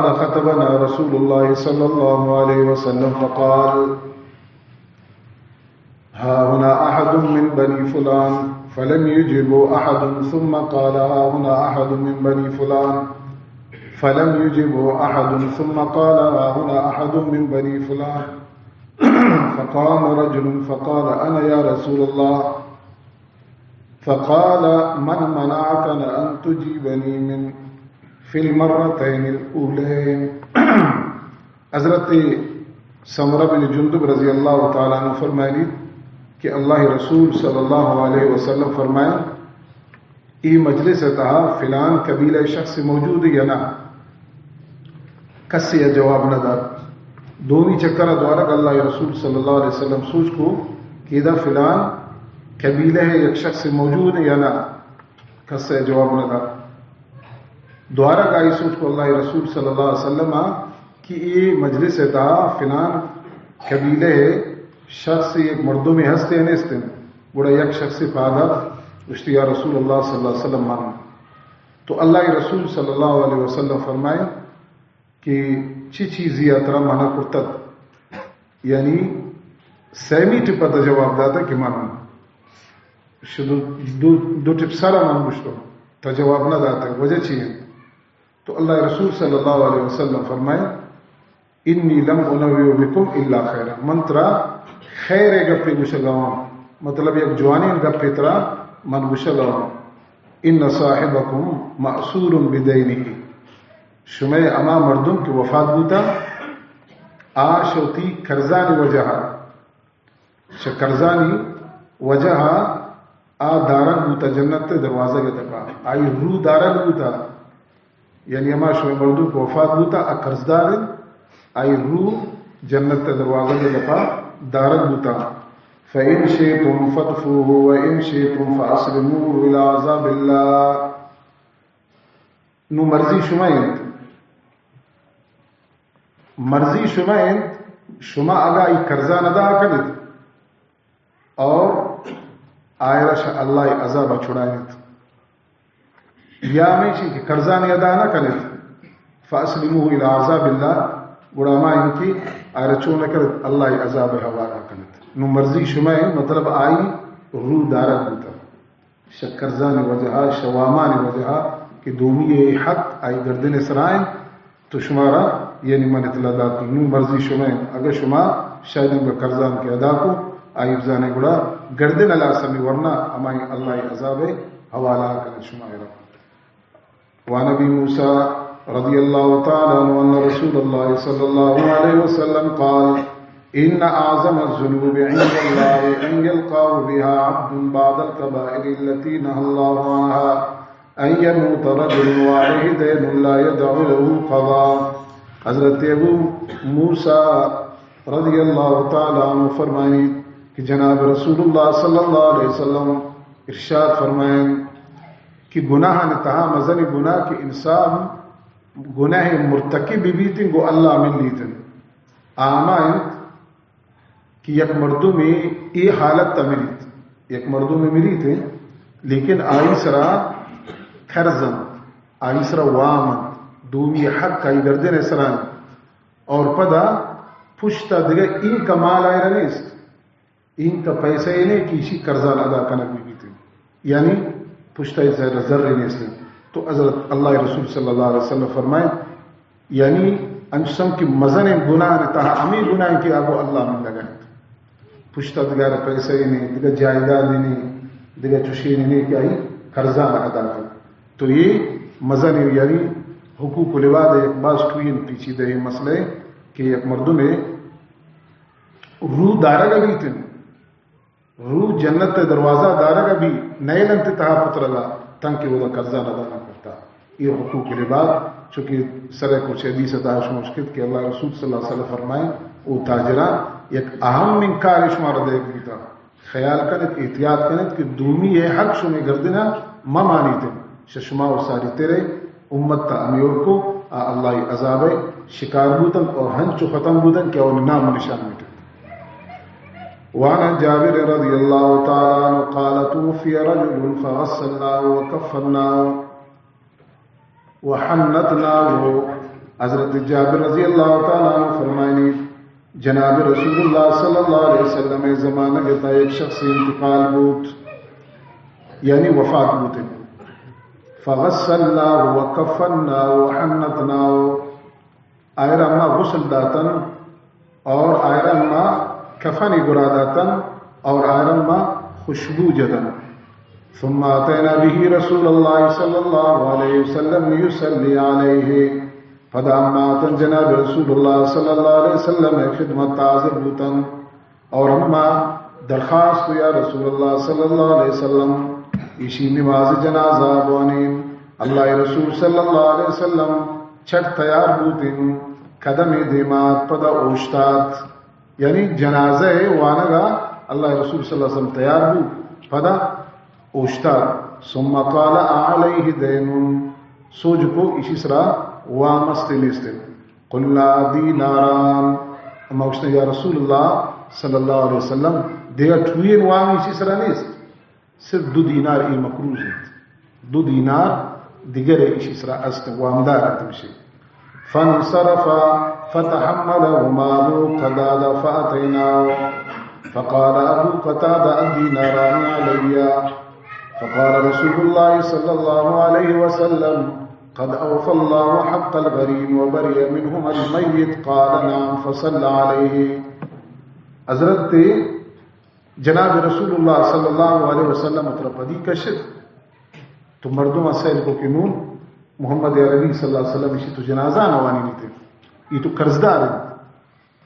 قال خطبنا رسول الله صلى الله عليه وسلم فقال ها هنا أحد من بني فلان فلم يجب أحد ثم قال ها هنا أحد من بني فلان فلم يجب أحد ثم قال ها هنا أحد من بني فلان فقام رجل فقال أنا يا رسول الله فقال من منعك أن تجيبني من في المرتين الأولين. حضرت سمرہ بن جندب رضی اللہ تعالیٰ عنہ فرمائے کہ اللہ رسول صلی اللہ علیہ وسلم فرمایا ای مجلس تہا فلان قبیلہ شخص موجود یا نہ کس یا جواب نہ دار دونی چکر دوارک اللہ رسول صلی اللہ علیہ وسلم سوچ کو کہ ادھا فلان قبیلہ ہے ایک شخص موجود ہے یا نہ کس یا جواب نہ دار دوارک آئی سوچ کو اللہ رسول صلی اللہ علیہ وسلم کہ ای مجلس تہا فلان قبیلہ ہے شخص ایک مردوں میں ہنستے ہیں نیستے ہیں بڑا یک شخص پادا اشتی یا رسول اللہ صلی اللہ علیہ وسلم مانا تو اللہ رسول صلی اللہ علیہ وسلم فرمائے کہ چی چیزی اترا مانا کرتد یعنی سیمی ٹپا تا جواب داتا کہ مانا دو ٹپ سارا مان بشتو تا جواب نہ داتا وجہ چیئے تو اللہ رسول صلی اللہ علیہ وسلم فرمائے انی لم انویو بکم الا خیرا منترا خیر گپے گشگاؤں مطلب ایک جوانین گپے ترا من گشگاؤں ان صاحبکم معصور بدینہ شمع اما مردم کی وفات بوتا آشوتی کرزانی وجہ شکرزانی وجہ آ دارن بوتا جنت دروازہ کے تکا آئی رو دارن بوتا یعنی اما شمع مردم کی وفات بوتا آ کرزدار آئی رو جنت دروازہ کے تکا دارد بوتا فَإِن شِئْتُمْ فَادْفُوهُ وَإِن شِئْتُمْ فَأَسْلِمُوا إِلَىٰ عَذَابِ اللَّهِ. نو مرضی شما اگا ای کرزان ادا کرد اور آئرش اللہ عذاب چھڑائیت یا ہمیشہ کہ کرزان ادا نہ کرد فَأَسْلِمُوا إِلَىٰ عَذَابِ اللَّهِ گوڑا ما ان کی آرچوں نہ کرد اللہ عذاب حوالہ کرد نو مرضی شمع مطلب آئی رو دارت ہوتا شکرزان وجہا شوامان وجہا کہ دومی حق آئی گردن سرائن تو شمارا یعنی من اطلاع داتی نو مرضی شمع اگر شما شاید ان کرزان کے ادا کو آئی افزانے گوڑا گردن اللہ سمی ورنہ ہمائی اللہ عذاب حوالہ کرد شمع وانبی موسیٰ رضی اللہ تعالی عنہ ان رسول اللہ صلی اللہ علیہ وسلم قال ان اعظم الذنوب عند اللہ ان يلقاه بها عبد بعد الكبائر التي نهى الله عنها ان يموت رجل وعليه دين لا يدع له قضاء. حضرت ابو موسیٰ رضی اللہ تعالی عنہ فرمائیں کہ جناب رسول اللہ صلی اللہ علیہ وسلم ارشاد فرمائیں کہ گناہ نتہا مزن گناہ کہ انسان گناہ مرتکب بھی تھیں گو اللہ من لیتن آمائن کہ یک مردوں میں ای حالت تا مریت یک مردوں میں مری تھے لیکن آئی سرا کھرزن آئی سرا وامن دومی حق آئی گردن اسران اور پدا پشتا دیگا ان کا مال آئی رہنے اس ان کا پیسہ انہیں کیسی قرضان ادا کرنا بھی تھے یعنی پشتا ذر رہنے اس تو حضرت اللہ رسول صلی اللہ علیہ وسلم فرمائے یعنی انجسم کی مزن گناہ نتہا امی گناہ کی آگو اللہ من لگائیں پشتا دگار پیسے نہیں دیگر جائیداد نہیں دیگر چشی نہیں کہ آئی قرضان ادا کر تو یہ مزن یعنی حقوق لباد ایک باز کوئی پیچیدہ یہ مسئلہ ہے کہ ایک مردوں میں روح دارگا بھی تن روح جنت دروازہ دارگا بھی نئے لنت تہا پتر اللہ تنکہ وہ قرضان ادا نہ کرتا یہ حقوق لباد چونکہ سر کچھ حدیث داش مشکل کہ اللہ رسول صلی اللہ علیہ وسلم فرمائیں وہ تاجران ایک اہم من کار شمار دے گیتا خیال کنت احتیاط کنت کہ دومی یہ حق شمی گردنا ما مانی تھے ششما و ساری تیرے امت تا امیور کو اللہ عذاب شکار بودن اور ہنچو ختم بودن کیا انہیں نام نشان مٹے. وعن جابر رضی اللہ تعالی عنہ قال توفی رجل فغسلناه وكفناه وحنتناه. حضرت جابر رضی اللہ تعالیٰ عنہ فرمائیں جناب رسول اللہ صلی اللہ علیہ وسلم زمانہ کے تا ایک شخص انتقال بوت یعنی وفات بوتے فغسلناه وكفناه وحنطناه آئرہ ما غسل داتن اور آئرہ ما کفن گرا داتن اور آئرہ ما خوشبو جدن ثم آتینا به رسول اللہ صلی اللہ علیہ وسلم لیصلی علیہ فداماتن جناب رسول اللہ صلی اللہ علیہ وسلم خدمت حاضر بوتن اور اما درخواست یا رسول اللہ صلی اللہ علیہ وسلم اسی نماز جنازہ بوانین اللہ رسول صلی اللہ علیہ وسلم چھٹ تیار بوتن قدم دیمات پدا اوشتات یعنی جنازہ وانگا اللہ رسول صلی اللہ علیہ وسلم تیار بو پدا اوشتات ثم قال علیہ دین سوج کو اسی سرا وامستنستن قلنا دیناران اما اوشتن یا رسول اللہ صلی اللہ علیہ وسلم دیگا ٹھوئین وامی اسی سرا نیست صرف 2 دینار ای مکروز ہے 2 دینار دیگر اسی سرا است وامدار اتمشی فانصرف فتحمله مالو قداد فأتيناه فقال أبو قتادة الديناران علي فقال رسول الله صلى الله عليه وسلم قد أوفى الله حق الغريم وبرئ منهم الميت قال نعم فصلى عليه حضرت جناب رسول اللہ صلی اللہ علیہ وسلم اترپدی کشت تو مردم اسیل کو کنون محمد عربی صلی اللہ علیہ وسلم اسی تو جنازہ نوانی نہیں تھے یہ تو قرضدار ہے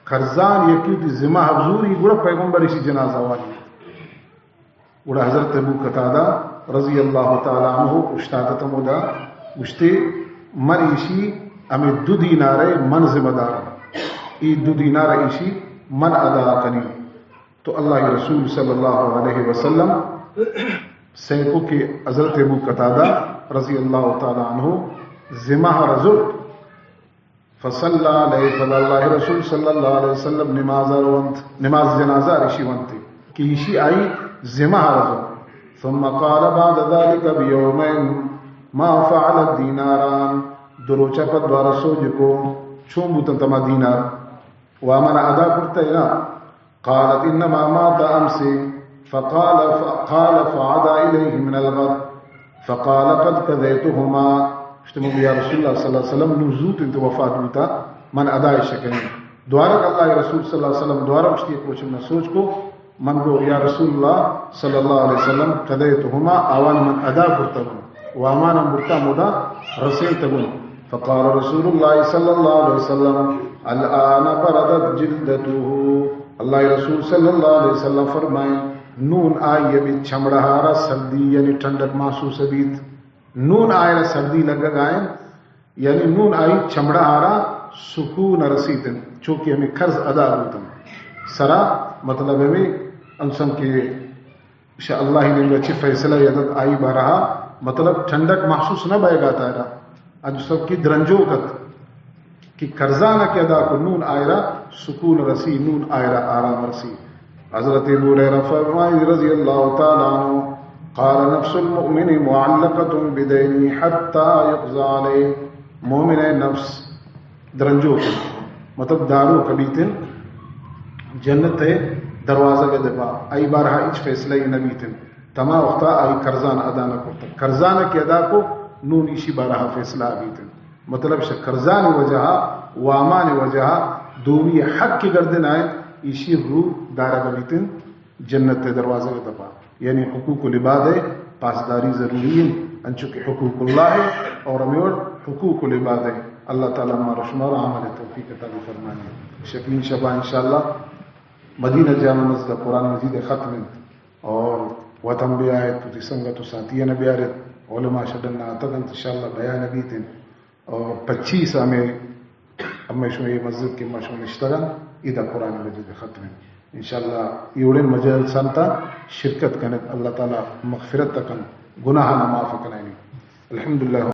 قرضان یکی تی ذمہ حضوری گوڑا پیغمبر اسی جنازہ وانی گوڑا حضرت ابو قتادہ رضی اللہ تعالیٰ عنہ اشتادت مودا گشتے من ایشی ہمیں 2 دینار من ذمہ دار ای 2 دینار ایشی من ادا کنی تو اللہ رسول صلی اللہ علیہ وسلم سیکو کے حضرت ابو قتادہ رضی اللہ تعالی عنہ ذمہ رزق فصلی علیہ فضل اللہ رسول صلی اللہ علیہ وسلم نماز جنازہ رشی ونتی کہ اسی آئی ذمہ رزق ثم قال بعد ذلك بيومين ما فعل الدیناران دروچہ پت دوارا سوج کو چون بوتن تما دینار وامن ادا کرتا ہے قالت انما مات امسی فقال فعدا الیہ من الغد فقال قد کذیتهما اشتمو یا رسول اللہ صلی اللہ علیہ وسلم نزوت انت وفات ہوتا من ادائی شکنی دوارا اللہ رسول صلی اللہ علیہ وسلم دوارا اشتی کوچم نہ سوچ کو من گو یا رسول اللہ صلی اللہ علیہ وسلم کذیتهما آوان من ادا کرتا ہوں وامان مرتا مودا رسیل تگون فقال رسول اللہ صلی اللہ علیہ وسلم الان بردت جلدته اللہ رسول صلی اللہ علیہ وسلم فرمائیں نون آئی بھی چھمڑہارا سردی یعنی ٹھنڈک محسوس بیت نون آئے سردی لگا گائیں یعنی نون آئی چھمڑہارا سکون رسیتن چونکہ ہمیں قرض ادا ہوتا سرا مطلب ہمیں انسان کے اللہ نے اچھی فیصلہ یادت آئی بارہا مطلب ٹھنڈک محسوس نہ بائے گا تارا اج سب کی درنجو کت کہ قرضانہ کے ادا کو نون آئرہ سکون رسی نون آئرہ آرام رسی حضرت ابو ہریرہ فرمائے رضی اللہ تعالیٰ عنہ قال نفس المؤمن معلقۃ بدینی حتی یقضى علیہ مومن نفس درنجو مطلب دارو کبیتن جنت دروازہ کے دبا ای بارہا اچ فیصلہ نبی تن تما وقتا ای قرضان ادا نہ کرتا قرضان کے ادا کو نون ایشی بارہا فیصلہ ابیتن مطلب قرضان وجہ وامان وجہ دومی حق کی گردن آئے ایشی روح دارہ گلیتن جنت دروازہ کے دبا یعنی حقوق العباد ہے پاسداری ضروری ہے انچو کہ حقوق اللہ ہے اور ہمیں حقوق العباد ہے اللہ تعالیٰ ہمارا شمار عمل توفیق عطا فرمائے شکلین شبہ انشاءاللہ مدینہ جامع مسجد قرآن مجید ختم اور وطن بھی آئے تو سنگت و ساتھیہ نبی آرت علماء شدنا تدنت انشاءاللہ بیان بیتن اور 25 ہمیں شو یہ مسجد کے مشہور اشتغل اذا قرآن مجید ختم انشاءاللہ یہ مجال سانتا شرکت کنت اللہ تعالیٰ مغفرت تکن گناہ نہ معاف کنائنی الحمدللہ